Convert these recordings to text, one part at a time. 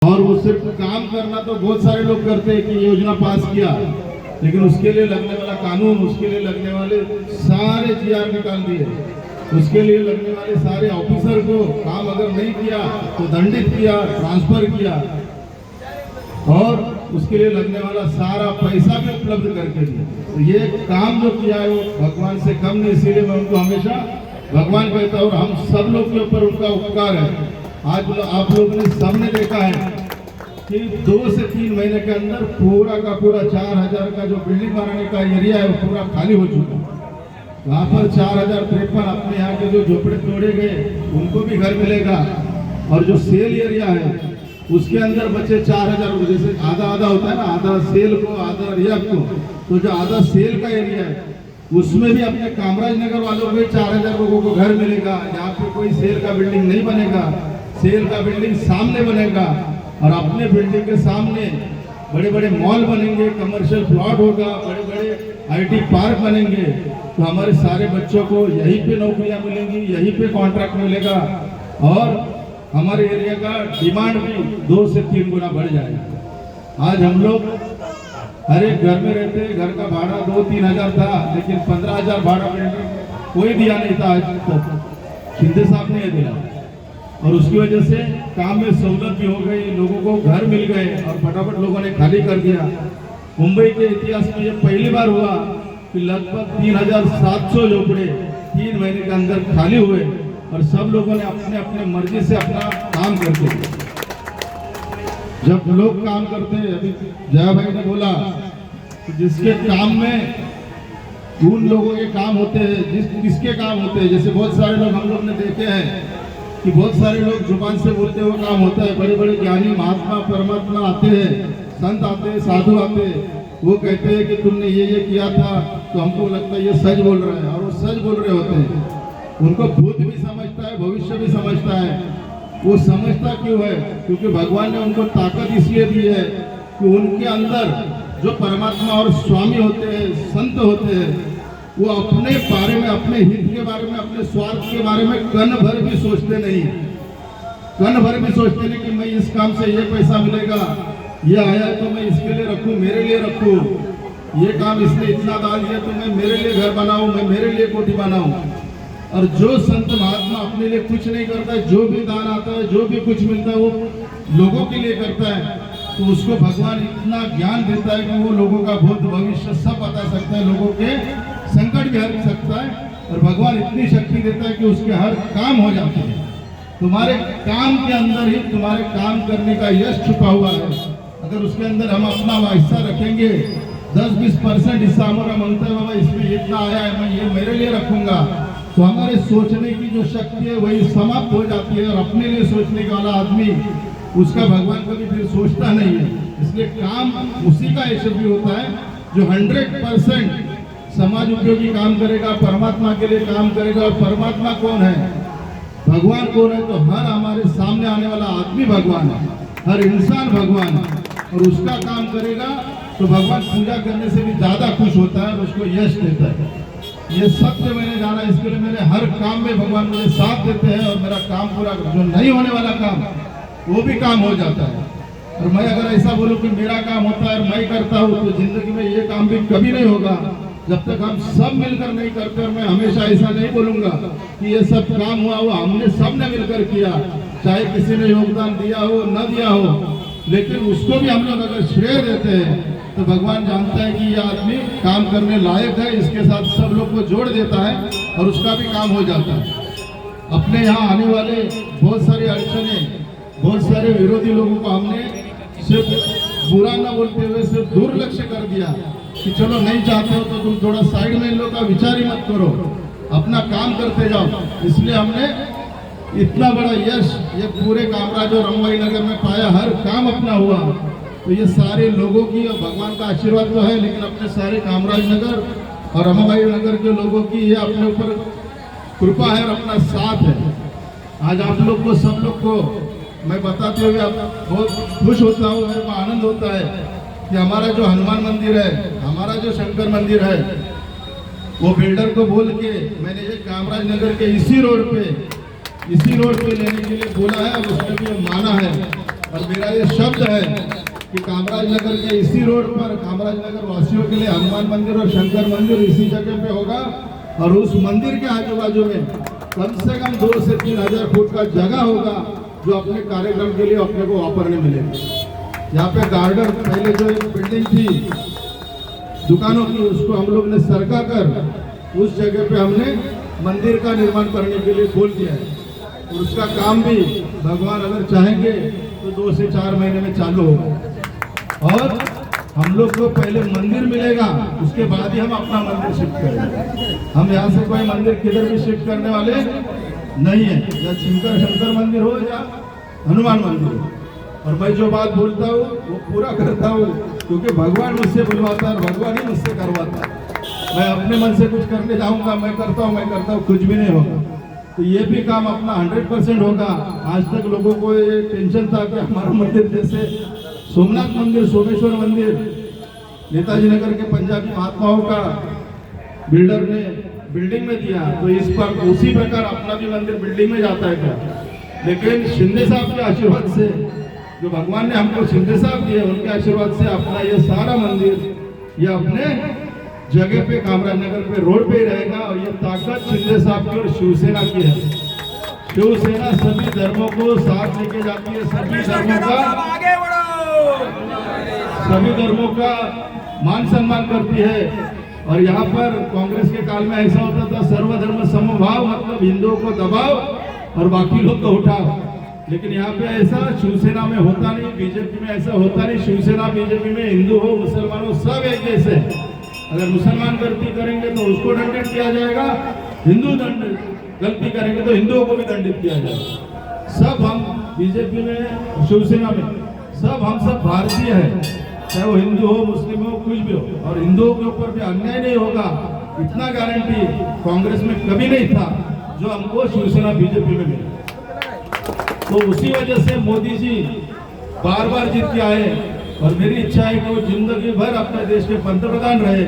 और वो सिर्फ काम करना तो बहुत सारे लोग करते हैं कि योजना पास किया, लेकिन उसके लिए लगने वाला कानून, उसके लिए लगने वाले सारे जीआर निकाल दिए, उसके लिए लगने वाले सारे ऑफिसर को काम अगर नहीं किया तो दंडित किया, ट्रांसफर किया, और उसके लिए लगने वाला सारा पैसा भी उपलब्ध करके दिया। तो ये काम जो किया है वो भगवान से कम नहीं, इसीलिए मैं उनको हमेशा भगवान कहता हूँ। और हम सब लोग के ऊपर उनका उपकार है। आज आप लोगों ने सबने देखा है कि 2 से 3 महीने के अंदर पूरा का पूरा 4000 का जो बिल्डिंग बनाने का एरिया है वो पूरा खाली हो चुका है। वहाँ पर 4053 अपने यहाँ के जो झोपड़े तोड़े गए उनको भी घर मिलेगा, और जो सेल एरिया है उसके अंदर बचे 4000, जैसे आधा आधा होता है ना, आधा सेल को आधा रियाब को, तो जो आधा सेल का एरिया है उसमें भी अपने कामराज नगर वालों को 4000 लोगों को घर मिलेगा। यहाँ पे कोई सेल का बिल्डिंग नहीं बनेगा, सेल का बिल्डिंग सामने बनेगा, और अपने बिल्डिंग के सामने बड़े बड़े मॉल बनेंगे, कमर्शियल प्लॉट होगा, बड़े बड़े आईटी पार्क बनेंगे। तो हमारे सारे बच्चों को यहीं पे नौकरियां मिलेंगी, यहीं पे कॉन्ट्रैक्ट मिलेगा, और हमारे एरिया का डिमांड भी 2 से 3 गुना बढ़ जाएगा। आज हम लोग हर एक घर में रहते हैं, घर का भाड़ा 2-3 हज़ार था, लेकिन 15,000 भाड़ा बिल्डिंग कोई दिया नहीं था आज तक, शिंदे साहब ने दिया, और उसकी वजह से काम में सहूलत भी हो गई, लोगों को घर मिल गए और फटाफट लोगों ने खाली कर दिया। मुंबई के इतिहास में ये पहली बार हुआ कि लगभग 3700 झोपड़े 3 महीने के अंदर खाली हुए, और सब लोगों ने अपने अपने मर्जी से अपना काम करते हैं। जब लोग काम करते हैं, अभी जया भाई ने बोला कि जिसके काम में उन लोगों के काम होते हैं, किसके काम होते हैं, जैसे बहुत सारे लोग हम लोग ने देखे हैं कि बहुत सारे लोग जुबान से बोलते हुए काम होता है। बड़े बड़े ज्ञानी महात्मा परमात्मा आते हैं, संत आते हैं, साधु आते हैं, वो कहते हैं कि तुमने ये किया था, तो हमको लगता है ये सच बोल रहा है, और वो सच बोल रहे होते हैं। उनको भूत भी समझता है, भविष्य भी समझता है। वो समझता क्यों है? क्योंकि भगवान ने उनको ताकत इसलिए दी है कि उनके अंदर जो परमात्मा और स्वामी होते हैं, संत होते हैं, वो अपने बारे में, अपने हित के बारे में, अपने स्वार्थ के बारे में कण भर भी सोचते नहीं, कण भर भी सोचते नहीं कि मैं इस काम से ये पैसा मिलेगा, ये आया तो मैं इसके लिए रखूं, मेरे लिए रखूं, ये काम इसने इतना दान दिया तो मैं मेरे लिए घर बनाऊं, मैं मेरे लिए कोठी बनाऊं। और जो संत महात्मा अपने लिए कुछ नहीं करता है, जो भी दान आता है, जो भी कुछ मिलता है वो लोगों के लिए करता है, तो उसको भगवान इतना ज्ञान देता है कि वो लोगों का भूत भविष्य सब बता सकता है, लोगों के संकट भी हर सकता है, और भगवान इतनी शक्ति देता है कि उसके हर काम हो जाते हैं। तुम्हारे काम के अंदर ही तुम्हारे काम करने का यश छुपा हुआ है। अगर उसके अंदर हम अपना हिस्सा रखेंगे, 10-20% हिस्सा हमारा मांगता है, बाबा इसमें इतना आया है, मैं ये मेरे लिए रखूंगा, तो हमारे सोचने की जो शक्ति है वही समाप्त हो जाती है, और अपने लिए सोचने वाला आदमी उसका भगवान कभी फिर सोचता नहीं है। इसलिए काम उसी का यशस्वी होता है जो 100% समाज उपयोगी काम करेगा, परमात्मा के लिए काम करेगा। और परमात्मा कौन है, भगवान कौन है? तो हर हमारे सामने आने वाला आदमी भगवान है, हर इंसान भगवान है, और उसका काम करेगा तो भगवान पूजा करने से भी ज्यादा खुश होता है और उसको यश देता है। ये सत्य मैंने जाना, इसके लिए मेरे हर काम में भगवान मुझे साथ देते हैं, और मेरा काम पूरा, जो नहीं होने वाला काम वो भी काम हो जाता है। और मैं अगर ऐसा बोलूं कि मेरा काम होता है और मैं करता हूं, तो जिंदगी में ये काम भी कभी नहीं होगा जब तक हम सब मिलकर नहीं करते। और मैं हमेशा ऐसा नहीं बोलूंगा कि ये सब काम हुआ वो हमने सबने मिलकर किया, चाहे किसी ने योगदान दिया हो न दिया हो, लेकिन उसको भी हम लोग अगर श्रेय देते हैं तो भगवान जानता है कि ये आदमी काम करने लायक है, इसके साथ सब लोग को जोड़ देता है और उसका भी काम हो जाता है। अपने यहाँ आने वाले बहुत सारी अड़चने, बहुत सारे विरोधी लोगों को हमने सिर्फ बुरा न बोलते हुए सिर्फ दुर्लक्ष्य कर दिया कि चलो नहीं चाहते हो तो तुम थोड़ा साइड में इन लोगों का विचार ही मत करो, अपना काम करते जाओ। इसलिए हमने इतना बड़ा यश ये पूरे कामराज और रमभाई नगर में पाया, हर काम अपना हुआ। तो ये सारे लोगों की और भगवान का आशीर्वाद तो है, लेकिन अपने सारे कामराज नगर और रमाबाई नगर के लोगों की ये अपने ऊपर कृपा है और अपना साथ है। आज आप लोग को, सब लोग को मैं बताते हुए बहुत खुश होता हूँ, मेरे को आनंद होता है कि हमारा जो हनुमान मंदिर है, हमारा जो शंकर मंदिर है, वो बिल्डर को बोल के मैंने ये कामराज नगर के इसी रोड पे लेने के लिए बोला है, और उसने भी माना है। और मेरा ये शब्द है कि कामराज नगर के इसी रोड पर कामराज नगर वासियों के लिए हनुमान मंदिर और शंकर मंदिर इसी जगह पे होगा। और उस मंदिर के आजू बाजू में कम से कम 2 से 3 हजार फुट का जगह होगा जो अपने कार्यक्रम के लिए अपने को वापरने मिलेगा। यहाँ पे गार्डन पहले जो एक बिल्डिंग थी दुकानों की, उसको हम लोग ने सरका कर उस जगह पे हमने मंदिर का निर्माण करने के लिए खोल दिया है। और उसका काम भी भगवान अगर चाहेंगे तो 2 से 4 महीने में चालू होगा। और हम लोग को पहले मंदिर मिलेगा, उसके बाद ही हम अपना मंदिर शिफ्ट करेंगे। हम यहाँ से कोई मंदिर किधर भी शिफ्ट करने वाले नहीं है, या शंकर मंदिर हो या हनुमान मंदिर हो। और मैं जो बात बोलता हूँ वो पूरा करता हूँ, क्योंकि भगवान मुझसे बुलवाता है और भगवान ही मुझसे करवाता है। मैं अपने मन से कुछ करने जाऊँगा, मैं करता हूँ, कुछ भी नहीं होगा। तो ये भी काम अपना 100% होगा। आज तक लोगों को ये टेंशन था कि हमारा मंदिर जैसे सोमनाथ मंदिर, सोमेश्वर मंदिर नेताजी नगर के पंजाबी महात्माओं का बिल्डर ने बिल्डिंग में दिया, तो इस पर उसी प्रकार अपना भी मंदिर बिल्डिंग में जाता है क्या? लेकिन शिंदे साहब के आशीर्वाद से, जो भगवान ने हमको शिंदे साहब दिए, उनके आशीर्वाद से अपना ये सारा मंदिर ये अपने जगह पे कामराज नगर पे रोड पे ही रहेगा। और ये ताकत शिंदे साहब की और शिवसेना की है। शिवसेना सभी धर्मों को साथ लेके जाती है, सभी धर्मों का मान सम्मान करती है। और यहाँ पर कांग्रेस के काल में ऐसा होता था सर्वधर्म समभाव, मतलब हिंदुओं को दबाओ और बाकी लोग को उठाओ। लेकिन यहाँ पे ऐसा शिवसेना में होता नहीं, बीजेपी में ऐसा होता नहीं। शिवसेना बीजेपी में हिंदू हो मुसलमान हो सब एक जैसे। अगर मुसलमान गलती करेंगे तो उसको दंडित किया जाएगा, हिंदू गलती करेंगे तो हिंदुओं को भी दंडित किया जाएगा। सब हम बीजेपी में शिवसेना में सब हम सब भारतीय है, चाहे वो हिंदू हो मुस्लिम हो कुछ भी हो। और हिंदुओं के ऊपर भी अन्याय नहीं होगा, इतना गारंटी कांग्रेस में कभी नहीं था जो हमको शिवसेना बीजेपी में मिला। तो उसी वजह से मोदी जी बार बार जीत के आए। और मेरी इच्छा है कि वो जिंदगी भर अपने देश के पंतप्रधान रहे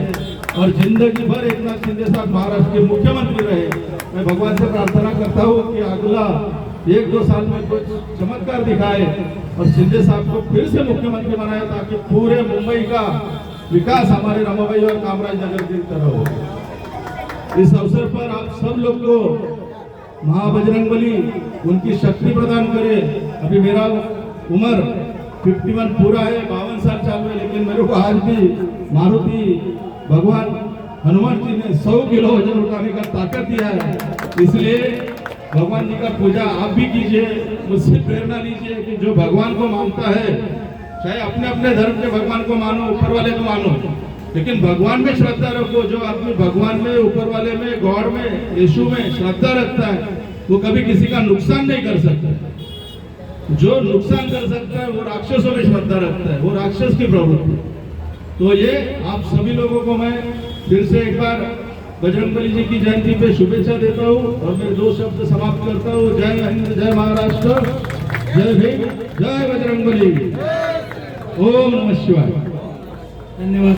और जिंदगी भर एकनाथ शिंदे साहब महाराष्ट्र के मुख्यमंत्री रहे। मैं भगवान से प्रार्थना करता हूँ कि अगला 1-2 साल में कुछ चमत्कार दिखाए और शिंदे साहब को फिर से मुख्यमंत्री बनाए, ताकि पूरे मुंबई का विकास हमारे रमाबाई और कामराज नगर की तरह हो। इस अवसर पर आप सब लोग को महाबजरंगबली उनकी शक्ति प्रदान करे। अभी मेरा उम्र 51 पूरा है, 52 साल चालू है, लेकिन मेरे को आज भी मारुति भगवान हनुमान जी ने 100 किलो वजन उठाने का ताकत दिया है। इसलिए भगवान जी का पूजा आप भी कीजिए, मुझसे प्रेरणा लीजिए कि जो भगवान को मानता है, चाहे अपने अपने धर्म के भगवान को मानो, ऊपर वाले को मानो, लेकिन भगवान में श्रद्धा रखो। जो आदमी भगवान में, ऊपर वाले में, गॉड में, यीशु में श्रद्धा रखता है वो कभी किसी का नुकसान नहीं कर सकता। जो नुकसान कर सकता है वो राक्षसों में श्रद्धा रखता है, वो राक्षस की प्रवृत्ति। तो ये आप सभी लोगों को मैं फिर से एक बार बजरंगबली जी की जयंती पे शुभेच्छा देता हूँ और मैं 2 शब्द समाप्त करता हूँ। जय हिंद, जय महाराष्ट्र, जय भीम, जय बजरंगबली, ओम नमः शिवाय। धन्यवाद।